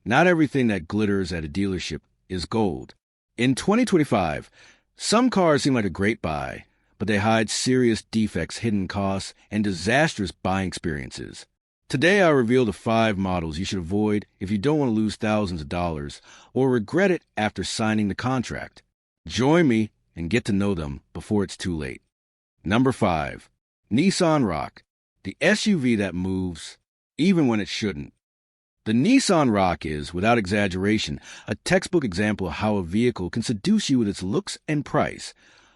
Not everything that glitters at a dealership is gold. In 2025, some cars seem like a great buy, but they hide serious defects, hidden costs, and disastrous buying experiences. Today, I'll reveal the 5 models you should avoid if you don't want to lose thousands of dollars or regret it after signing the contract. Join me and get to know them before it's too late. Number 5. Nissan Rock, the SUV that moves even when it shouldn't. The Nissan Rock is, without exaggeration, a textbook example of how a vehicle can seduce you with its looks and price,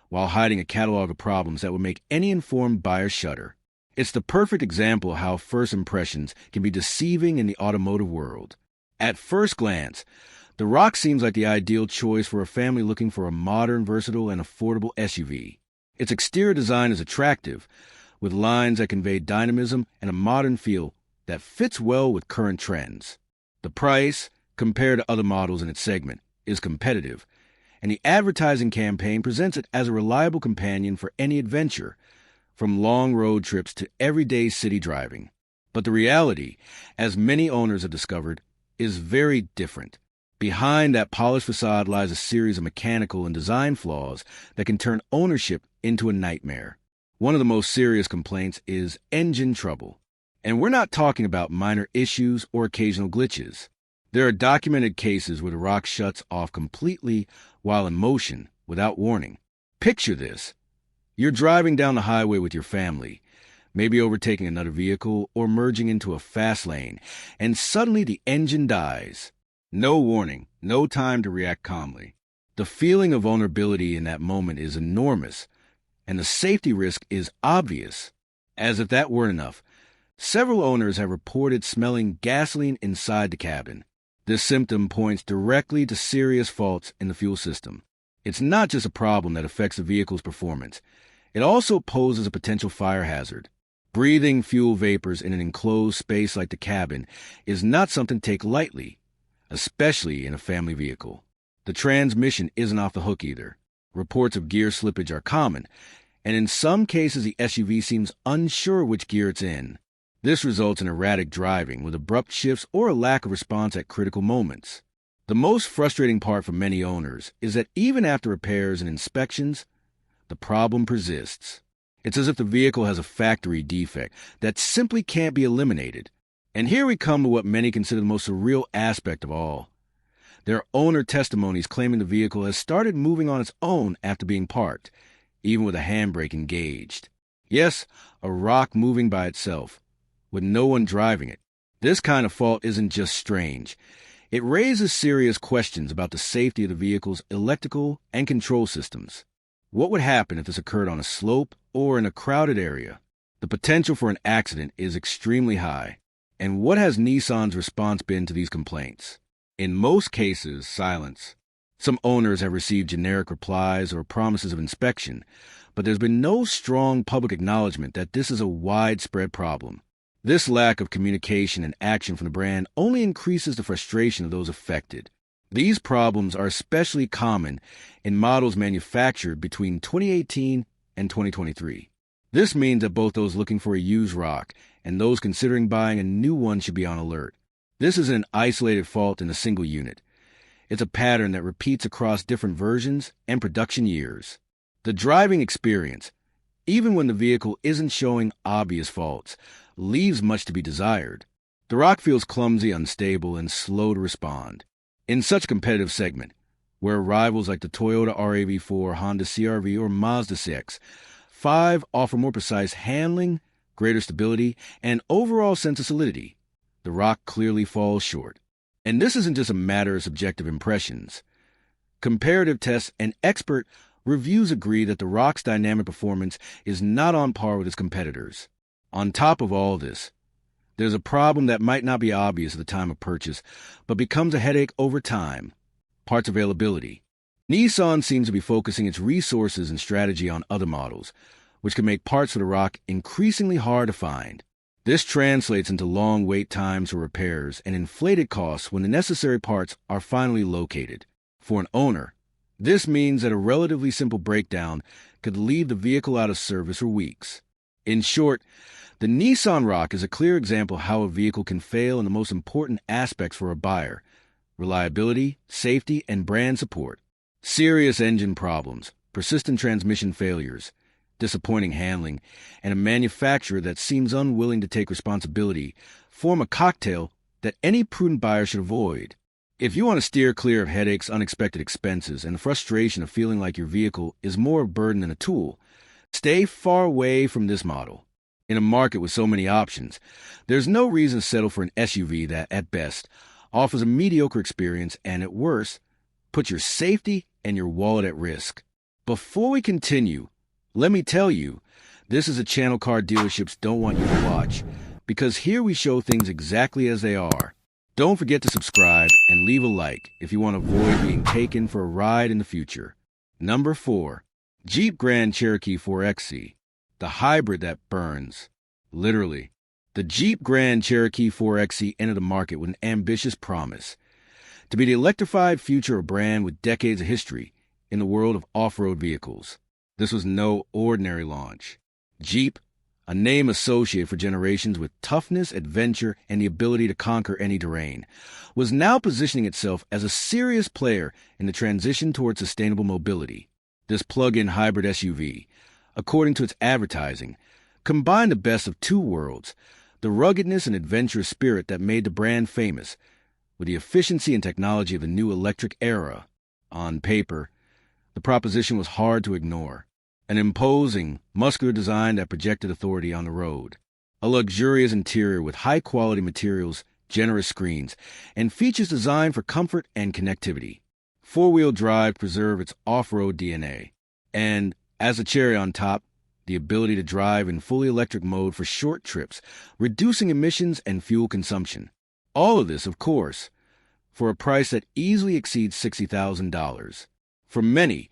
while hiding a catalog of problems that would make any informed buyer shudder. It's the perfect example of how first impressions can be deceiving in the automotive world. At first glance, the Rock seems like the ideal choice for a family looking for a modern, versatile, and affordable SUV. Its exterior design is attractive, with lines that convey dynamism and a modern feel that fits well with current trends. The price, compared to other models in its segment, is competitive, and the advertising campaign presents it as a reliable companion for any adventure, from long road trips to everyday city driving. But the reality, as many owners have discovered, is very different. Behind that polished facade lies a series of mechanical and design flaws that can turn ownership into a nightmare. One of the most serious complaints is engine trouble. And we're not talking about minor issues or occasional glitches. There are documented cases where the Rock shuts off completely while in motion without warning. Picture this. You're driving down the highway with your family, maybe overtaking another vehicle or merging into a fast lane, and suddenly the engine dies. No warning, no time to react calmly. The feeling of vulnerability in that moment is enormous, and the safety risk is obvious. As if that weren't enough, several owners have reported smelling gasoline inside the cabin. This symptom points directly to serious faults in the fuel system. It's not just a problem that affects the vehicle's performance. It also poses a potential fire hazard. Breathing fuel vapors in an enclosed space like the cabin is not something to take lightly, especially in a family vehicle. The transmission isn't off the hook either. Reports of gear slippage are common, and in some cases the SUV seems unsure which gear it's in. This results in erratic driving with abrupt shifts or a lack of response at critical moments. The most frustrating part for many owners is that even after repairs and inspections, the problem persists. It's as if the vehicle has a factory defect that simply can't be eliminated. And here we come to what many consider the most surreal aspect of all. There are owner testimonies claiming the vehicle has started moving on its own after being parked, even with a handbrake engaged. Yes, a Rock moving by itself, with no one driving it. This kind of fault isn't just strange. It raises serious questions about the safety of the vehicle's electrical and control systems. What would happen if this occurred on a slope or in a crowded area? The potential for an accident is extremely high. And what has Nissan's response been to these complaints? In most cases, silence. Some owners have received generic replies or promises of inspection, but there's been no strong public acknowledgement that this is a widespread problem. This lack of communication and action from the brand only increases the frustration of those affected. These problems are especially common in models manufactured between 2018 and 2023. This means that both those looking for a used Rock and those considering buying a new one should be on alert. This isn't an isolated fault in a single unit. It's a pattern that repeats across different versions and production years. The driving experience, even when the vehicle isn't showing obvious faults, leaves much to be desired. The Rock feels clumsy, unstable, and slow to respond. In such a competitive segment, where rivals like the Toyota RAV4, Honda CR-V, or Mazda CX-5 offer more precise handling, greater stability, and overall sense of solidity, the Rock clearly falls short. And this isn't just a matter of subjective impressions. Comparative tests and expert reviews agree that the Rock's dynamic performance is not on par with its competitors. On top of all this, there's a problem that might not be obvious at the time of purchase, but becomes a headache over time: parts availability. Nissan seems to be focusing its resources and strategy on other models, which can make parts for the Rock increasingly hard to find. This translates into long wait times for repairs and inflated costs when the necessary parts are finally located. For an owner, this means that a relatively simple breakdown could leave the vehicle out of service for weeks. In short, The Nissan Rock is a clear example of how a vehicle can fail in the most important aspects for a buyer: reliability, safety, and brand support. Serious engine problems, persistent transmission failures, disappointing handling, and a manufacturer that seems unwilling to take responsibility form a cocktail that any prudent buyer should avoid. If you want to steer clear of headaches, unexpected expenses, and the frustration of feeling like your vehicle is more a burden than a tool, stay far away from this model. In a market with so many options, there's no reason to settle for an SUV that, at best, offers a mediocre experience and, at worst, puts your safety and your wallet at risk. Before we continue, let me tell you, this is a channel car dealerships don't want you to watch, because here we show things exactly as they are. Don't forget to subscribe and leave a like if you want to avoid being taken for a ride in the future. Number 4. Jeep Grand Cherokee 4xe, the hybrid that burns. Literally, the Jeep Grand Cherokee 4xe entered the market with an ambitious promise to be the electrified future of a brand with decades of history in the world of off-road vehicles. This was no ordinary launch. Jeep, a name associated for generations with toughness, adventure, and the ability to conquer any terrain, was now positioning itself as a serious player in the transition towards sustainable mobility. This plug-in hybrid SUV, according to its advertising, combined the best of two worlds: the ruggedness and adventurous spirit that made the brand famous, with the efficiency and technology of the new electric era. On paper, the proposition was hard to ignore. An imposing, muscular design that projected authority on the road. A luxurious interior with high-quality materials, generous screens, and features designed for comfort and connectivity. Four-wheel drive preserved its off-road DNA. And, as a cherry on top, the ability to drive in fully electric mode for short trips, reducing emissions and fuel consumption. All of this, of course, for a price that easily exceeds $60,000. For many,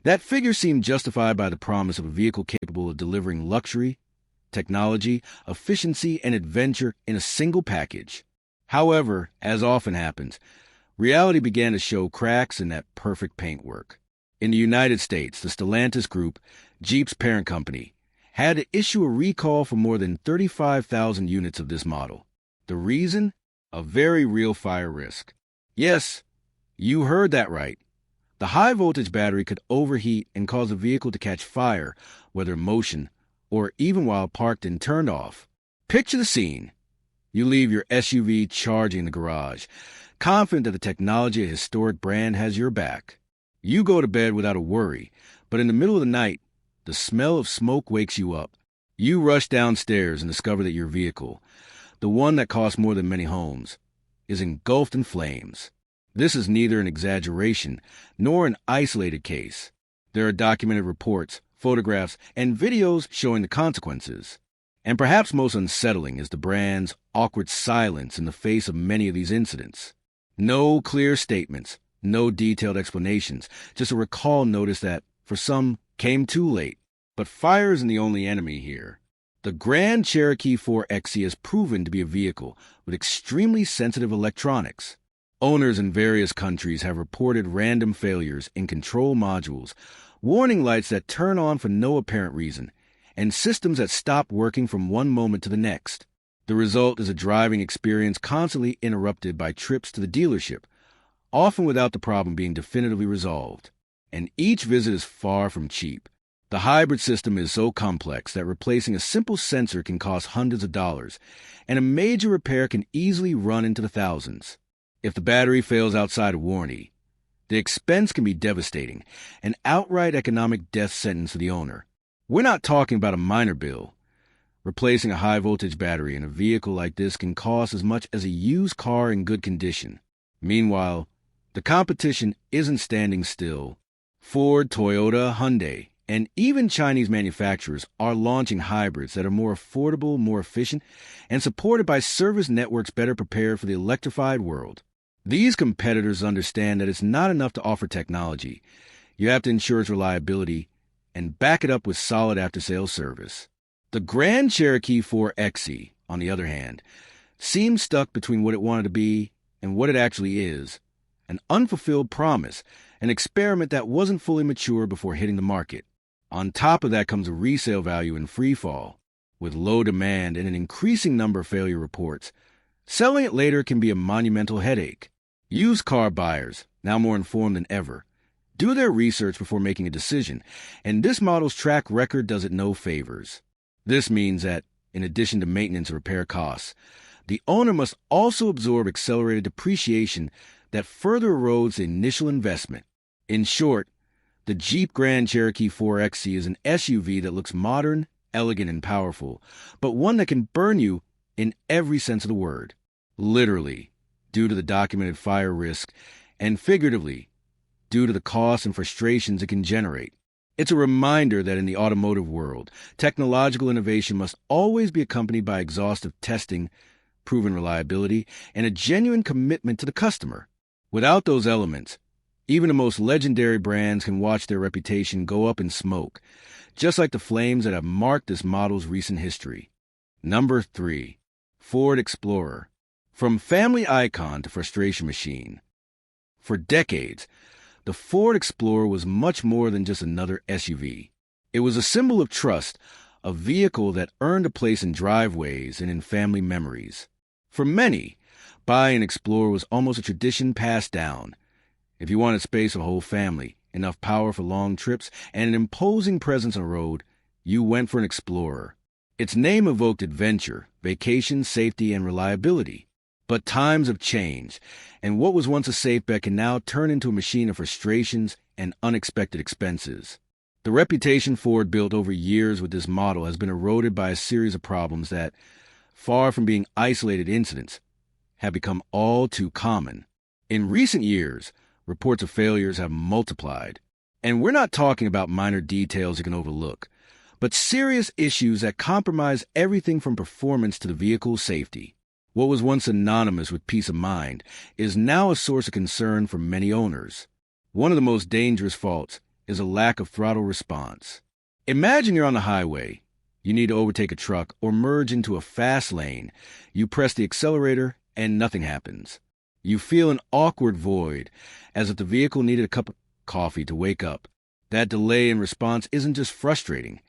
that figure seemed justified by the promise of a vehicle capable of delivering luxury, technology, efficiency, and adventure in a single package. However, as often happens, reality began to show cracks in that perfect paintwork. In the United States, the Stellantis Group, Jeep's parent company, had to issue a recall for more than 35,000 units of this model. The reason? A very real fire risk. Yes, you heard that right. The high-voltage battery could overheat and cause the vehicle to catch fire, whether in motion or even while parked and turned off. Picture the scene. You leave your SUV charging in the garage, confident that the technology of a historic brand has your back. You go to bed without a worry, but in the middle of the night, the smell of smoke wakes you up. You rush downstairs and discover that your vehicle, the one that costs more than many homes, is engulfed in flames. This is neither an exaggeration nor an isolated case. There are documented reports, photographs, and videos showing the consequences. And perhaps most unsettling is the brand's awkward silence in the face of many of these incidents. No clear statements, no detailed explanations, just a recall notice that, for some, came too late. But fire isn't the only enemy here. The Grand Cherokee 4xe has proven to be a vehicle with extremely sensitive electronics. Owners in various countries have reported random failures in control modules, warning lights that turn on for no apparent reason, and systems that stop working from one moment to the next. The result is a driving experience constantly interrupted by trips to the dealership, often without the problem being definitively resolved. And each visit is far from cheap. The hybrid system is so complex that replacing a simple sensor can cost hundreds of dollars, and a major repair can easily run into the thousands. If the battery fails outside of warranty, the expense can be devastating, an outright economic death sentence for the owner. We're not talking about a minor bill. Replacing a high-voltage battery in a vehicle like this can cost as much as a used car in good condition. Meanwhile, the competition isn't standing still. Ford, Toyota, Hyundai, and even Chinese manufacturers are launching hybrids that are more affordable, more efficient, and supported by service networks better prepared for the electrified world. These competitors understand that it's not enough to offer technology. You have to ensure its reliability and back it up with solid after-sales service. The Grand Cherokee 4xe, on the other hand, seems stuck between what it wanted to be and what it actually is. An unfulfilled promise, an experiment that wasn't fully mature before hitting the market. On top of that comes a resale value in free fall. With low demand and an increasing number of failure reports, selling it later can be a monumental headache. Used car buyers, now more informed than ever, do their research before making a decision, and this model's track record does it no favors. This means that, in addition to maintenance and repair costs, the owner must also absorb accelerated depreciation that further erodes the initial investment. In short, the Jeep Grand Cherokee 4XE is an SUV that looks modern, elegant, and powerful, but one that can burn you in every sense of the word. Literally, due to the documented fire risk, and figuratively, due to the costs and frustrations it can generate. It's a reminder that in the automotive world, technological innovation must always be accompanied by exhaustive testing, proven reliability, and a genuine commitment to the customer. Without those elements, even the most legendary brands can watch their reputation go up in smoke, just like the flames that have marked this model's recent history. Number 3. Ford Explorer. From family icon to frustration machine. For decades, the Ford Explorer was much more than just another SUV. It was a symbol of trust, a vehicle that earned a place in driveways and in family memories. For many, buying an Explorer was almost a tradition passed down. If you wanted space for the whole family, enough power for long trips, and an imposing presence on the road, you went for an Explorer. Its name evoked adventure, vacation, safety, and reliability. But times have changed, and what was once a safe bet can now turn into a machine of frustrations and unexpected expenses. The reputation Ford built over years with this model has been eroded by a series of problems that, far from being isolated incidents, have become all too common. In recent years, reports of failures have multiplied. And we're not talking about minor details you can overlook, but serious issues that compromise everything from performance to the vehicle's safety. What was once synonymous with peace of mind is now a source of concern for many owners. One of the most dangerous faults is a lack of throttle response. Imagine you're on the highway. You need to overtake a truck or merge into a fast lane. You press the accelerator and nothing happens. You feel an awkward void, as if the vehicle needed a cup of coffee to wake up. That delay in response isn't just frustrating.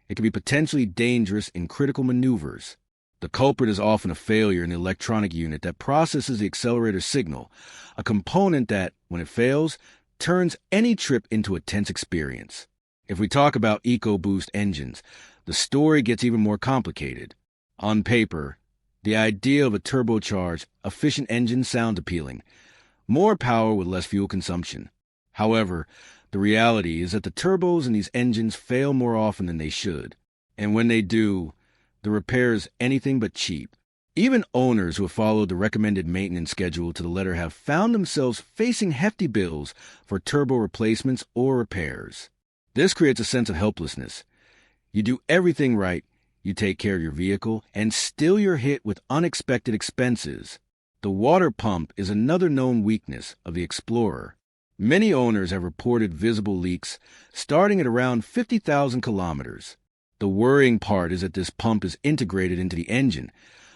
It can be potentially dangerous in critical maneuvers. The culprit is often a failure in the electronic unit that processes the accelerator signal, a component that, when it fails, turns any trip into a tense experience. If we talk about EcoBoost engines, the story gets even more complicated. On paper, the idea of a turbocharged, efficient engine sounds appealing. More power with less fuel consumption. However, the reality is that the turbos in these engines fail more often than they should. And when they do, the repair is anything but cheap. Even owners who have followed the recommended maintenance schedule to the letter have found themselves facing hefty bills for turbo replacements or repairs. This creates a sense of helplessness. You do everything right, you take care of your vehicle, and still you're hit with unexpected expenses. The water pump is another known weakness of the Explorer. Many owners have reported visible leaks starting at around 50,000 kilometers. The worrying part is that this pump is integrated into the engine,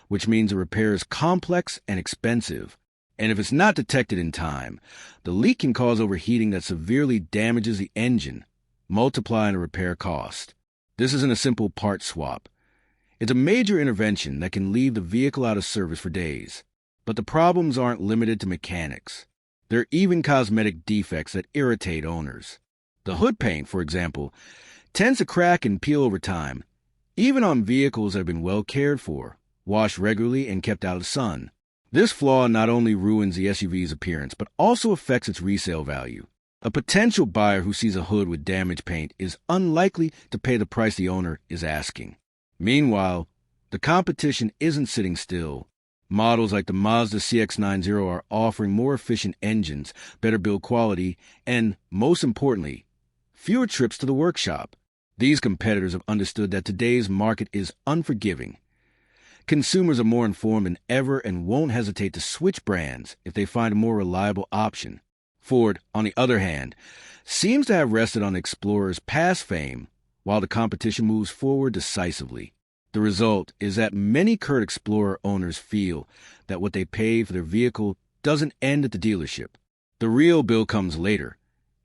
which means the repair is complex and expensive. And if it's not detected in time, the leak can cause overheating that severely damages the engine, multiplying the repair cost. This isn't a simple part swap. It's a major intervention that can leave the vehicle out of service for days. But the problems aren't limited to mechanics. There are even cosmetic defects that irritate owners. The hood paint, for example, tends to crack and peel over time, even on vehicles that have been well cared for, washed regularly, and kept out of the sun. This flaw not only ruins the SUV's appearance, but also affects its resale value. A potential buyer who sees a hood with damaged paint is unlikely to pay the price the owner is asking. Meanwhile, the competition isn't sitting still. Models like the Mazda CX-90 are offering more efficient engines, better build quality, and, most importantly, fewer trips to the workshop. These competitors have understood that today's market is unforgiving. Consumers are more informed than ever and won't hesitate to switch brands if they find a more reliable option. Ford, on the other hand, seems to have rested on the Explorer's past fame while the competition moves forward decisively. The result is that many current Explorer owners feel that what they paid for their vehicle doesn't end at the dealership. The real bill comes later,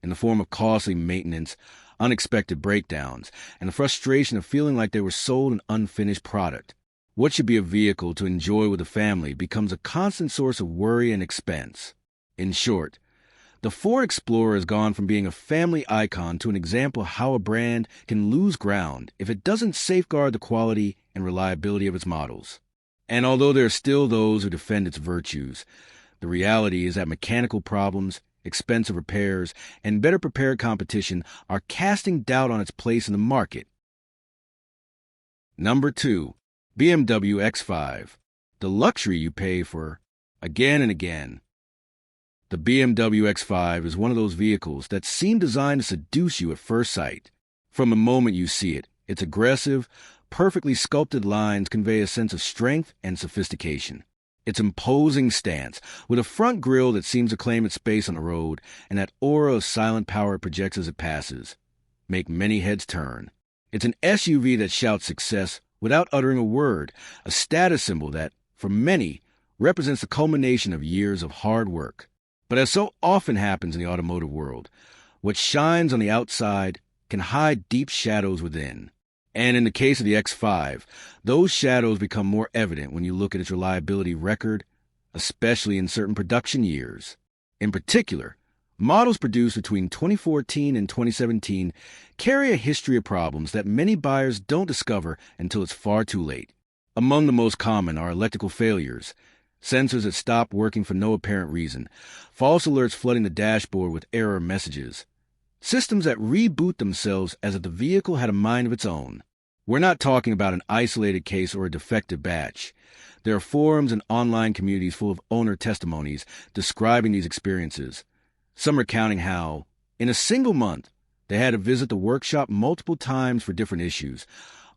in the form of costly maintenance, unexpected breakdowns, and the frustration of feeling like they were sold an unfinished product. What should be a vehicle to enjoy with a family becomes a constant source of worry and expense. In short, the Ford Explorer has gone from being a family icon to an example of how a brand can lose ground if it doesn't safeguard the quality and reliability of its models. And although there are still those who defend its virtues, the reality is that mechanical problems, expensive repairs, and better prepared competition are casting doubt on its place in the market. Number 2. BMW X5. The luxury you pay for again and again. The BMW X5 is one of those vehicles that seem designed to seduce you at first sight. From the moment you see it, its aggressive, perfectly sculpted lines convey a sense of strength and sophistication. Its imposing stance, with a front grille that seems to claim its space on the road, and that aura of silent power it projects as it passes, make many heads turn. It's an SUV that shouts success without uttering a word, a status symbol that, for many, represents the culmination of years of hard work. But as so often happens in the automotive world, what shines on the outside can hide deep shadows within. And in the case of the X5, those shadows become more evident when you look at its reliability record, especially in certain production years. In particular, models produced between 2014 and 2017 carry a history of problems that many buyers don't discover until it's far too late. Among the most common are electrical failures, sensors that stop working for no apparent reason, false alerts flooding the dashboard with error messages, systems that reboot themselves as if the vehicle had a mind of its own. We're not talking about an isolated case or a defective batch. There are forums and online communities full of owner testimonies describing these experiences. Some recounting how, in a single month, they had to visit the workshop multiple times for different issues,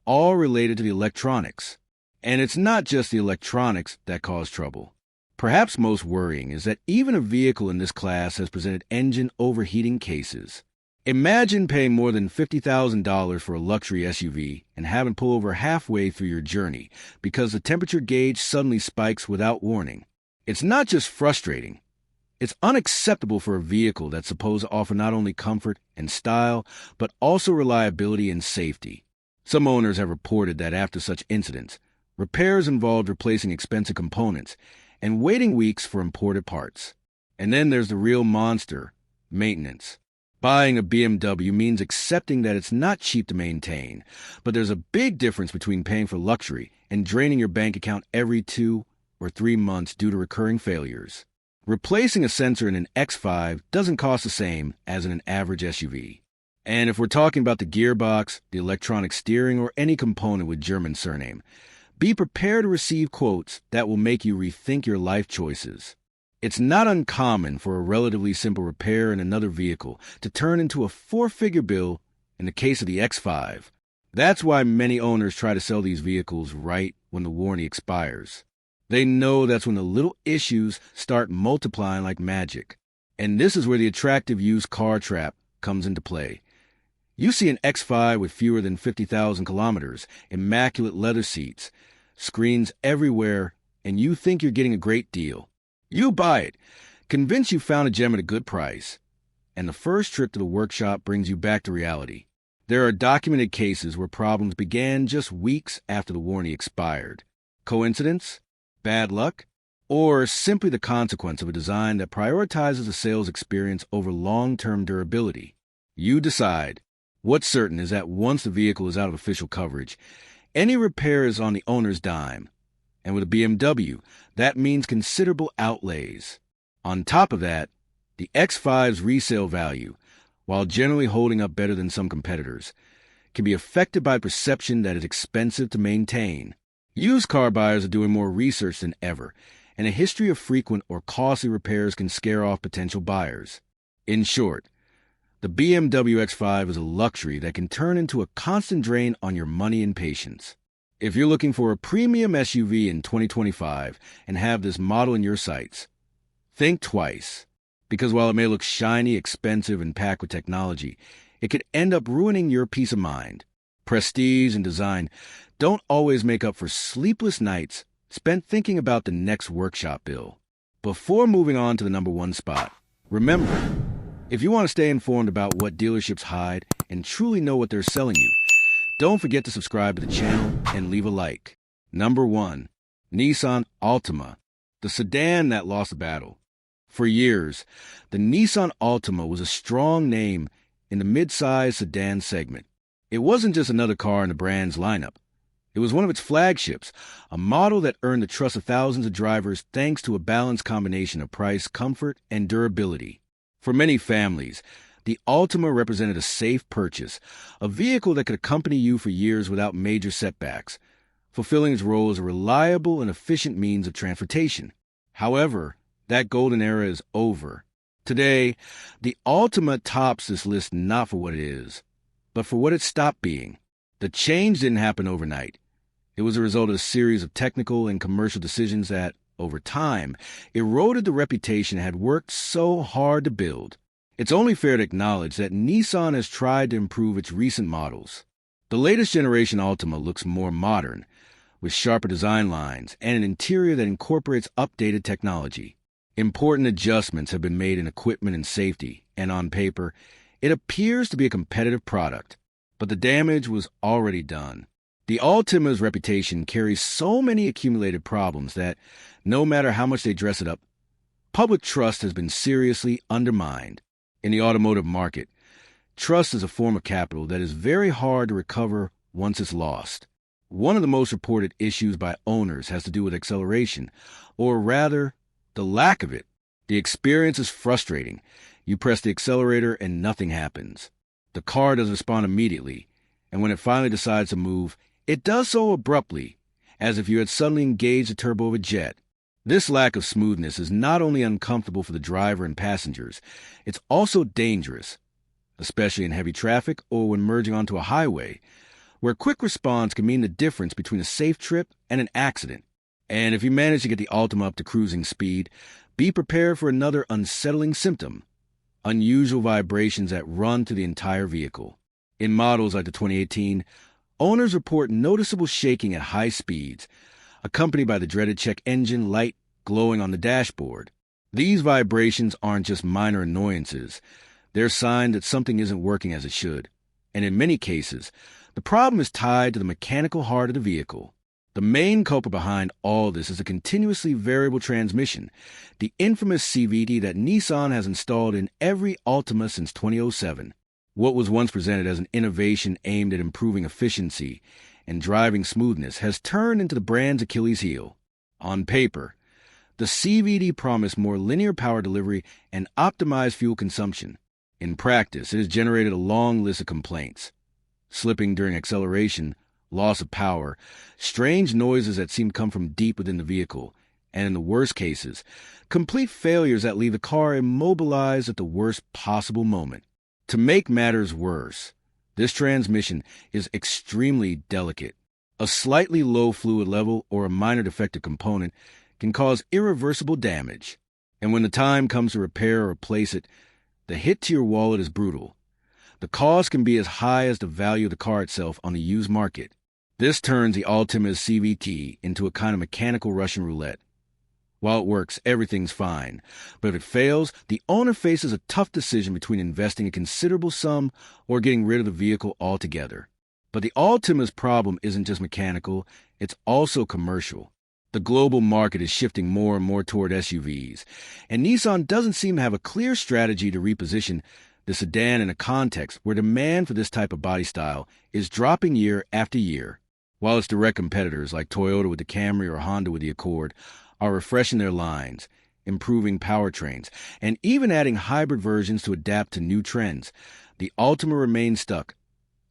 all related to the electronics. And it's not just the electronics that cause trouble. Perhaps most worrying is that even a vehicle in this class has presented engine overheating cases. Imagine paying more than $50,000 for a luxury SUV and having to pull over halfway through your journey because the temperature gauge suddenly spikes without warning. It's not just frustrating. It's unacceptable for a vehicle that's supposed to offer not only comfort and style, but also reliability and safety. Some owners have reported that after such incidents, repairs involved replacing expensive components and waiting weeks for imported parts. And then there's the real monster, maintenance. Buying a BMW means accepting that it's not cheap to maintain, but there's a big difference between paying for luxury and draining your bank account every 2 or 3 months due to recurring failures. Replacing a sensor in an X5 doesn't cost the same as in an average SUV. And if we're talking about the gearbox, the electronic steering, or any component with German surname, be prepared to receive quotes that will make you rethink your life choices. It's not uncommon for a relatively simple repair in another vehicle to turn into a 4-figure bill in the case of the X5. That's why many owners try to sell these vehicles right when the warranty expires. They know that's when the little issues start multiplying like magic. And this is where the attractive used car trap comes into play. You see an X5 with fewer than 50,000 kilometers, immaculate leather seats, screens everywhere, and you think you're getting a great deal. You buy it, convinced you found a gem at a good price, and the first trip to the workshop brings you back to reality. There are documented cases where problems began just weeks after the warranty expired. Coincidence? Bad luck? Or simply the consequence of a design that prioritizes the sales experience over long-term durability? You decide. What's certain is that once the vehicle is out of official coverage, any repair is on the owner's dime. And with a BMW, that means considerable outlays. On top of that, the X5's resale value, while generally holding up better than some competitors, can be affected by perception that it's expensive to maintain. Used car buyers are doing more research than ever, and a history of frequent or costly repairs can scare off potential buyers. In short, the BMW X5 is a luxury that can turn into a constant drain on your money and patience. If you're looking for a premium SUV in 2025 and have this model in your sights, think twice. Because while it may look shiny, expensive, and packed with technology, it could end up ruining your peace of mind. Prestige and design don't always make up for sleepless nights spent thinking about the next workshop bill. Before moving on to the number 1 spot, remember, if you want to stay informed about what dealerships hide and truly know what they're selling you. Don't forget to subscribe to the channel and leave a like. Number 1. Nissan Altima, the sedan that lost the battle. For years, the Nissan Altima was a strong name in the mid-size sedan segment. It wasn't just another car in the brand's lineup. It was one of its flagships, a model that earned the trust of thousands of drivers thanks to a balanced combination of price, comfort, and durability. For many families, the Altima represented a safe purchase, a vehicle that could accompany you for years without major setbacks, fulfilling its role as a reliable and efficient means of transportation. However, that golden era is over. Today, the Altima tops this list not for what it is, but for what it stopped being. The change didn't happen overnight. It was a result of a series of technical and commercial decisions that, over time, eroded the reputation it had worked so hard to build. It's only fair to acknowledge that Nissan has tried to improve its recent models. The latest generation Altima looks more modern, with sharper design lines and an interior that incorporates updated technology. Important adjustments have been made in equipment and safety, and on paper, it appears to be a competitive product. But the damage was already done. The Altima's reputation carries so many accumulated problems that, no matter how much they dress it up, public trust has been seriously undermined. In the automotive market, trust is a form of capital that is very hard to recover once it's lost. One of the most reported issues by owners has to do with acceleration, or rather, the lack of it. The experience is frustrating. You press the accelerator and nothing happens. The car doesn't respond immediately, and when it finally decides to move, it does so abruptly, as if you had suddenly engaged the turbo of a jet. This lack of smoothness is not only uncomfortable for the driver and passengers, it's also dangerous, especially in heavy traffic or when merging onto a highway, where quick response can mean the difference between a safe trip and an accident. And if you manage to get the Altima up to cruising speed, be prepared for another unsettling symptom: unusual vibrations that run through the entire vehicle. In models like the 2018, owners report noticeable shaking at high speeds, accompanied by the dreaded check engine light glowing on the dashboard. These vibrations aren't just minor annoyances. They're a sign that something isn't working as it should. And in many cases, the problem is tied to the mechanical heart of the vehicle. The main culprit behind all this is a continuously variable transmission, the infamous CVT that Nissan has installed in every Altima since 2007. What was once presented as an innovation aimed at improving efficiency and driving smoothness has turned into the brand's Achilles heel. On paper, the CVT promised more linear power delivery and optimized fuel consumption. In practice, it has generated a long list of complaints: slipping during acceleration, loss of power, strange noises that seem to come from deep within the vehicle, and in the worst cases, complete failures that leave the car immobilized at the worst possible moment. To make matters worse, this transmission is extremely delicate. A slightly low fluid level or a minor defective component can cause irreversible damage. And when the time comes to repair or replace it, the hit to your wallet is brutal. The cost can be as high as the value of the car itself on the used market. This turns the Altima's CVT into a kind of mechanical Russian roulette. While it works, everything's fine. But if it fails, the owner faces a tough decision between investing a considerable sum or getting rid of the vehicle altogether. But the Altima's problem isn't just mechanical, it's also commercial. The global market is shifting more and more toward SUVs, and Nissan doesn't seem to have a clear strategy to reposition the sedan in a context where demand for this type of body style is dropping year after year. While its direct competitors like Toyota with the Camry or Honda with the Accord are refreshing their lines, improving powertrains, and even adding hybrid versions to adapt to new trends, the Altima remains stuck,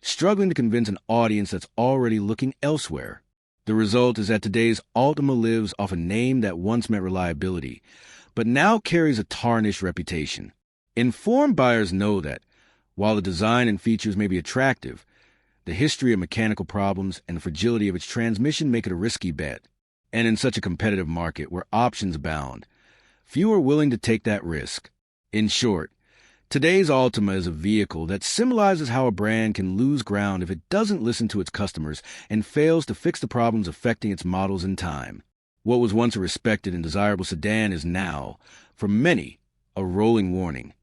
struggling to convince an audience that's already looking elsewhere. The result is that today's Altima lives off a name that once meant reliability, but now carries a tarnished reputation. Informed buyers know that, while the design and features may be attractive, the history of mechanical problems and the fragility of its transmission make it a risky bet. And in such a competitive market where options abound, few are willing to take that risk. In short, today's Altima is a vehicle that symbolizes how a brand can lose ground if it doesn't listen to its customers and fails to fix the problems affecting its models in time. What was once a respected and desirable sedan is now, for many, a rolling warning,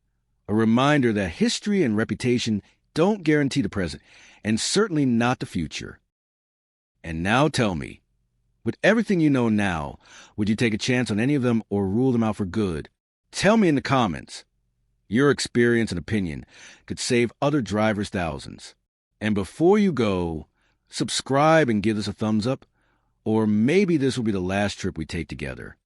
a reminder that history and reputation don't guarantee the present, and certainly not the future. And now tell me, with everything you know now, would you take a chance on any of them or rule them out for good? Tell me in the comments. Your experience and opinion could save other drivers thousands. And before you go, subscribe and give us a thumbs up, or maybe this will be the last trip we take together.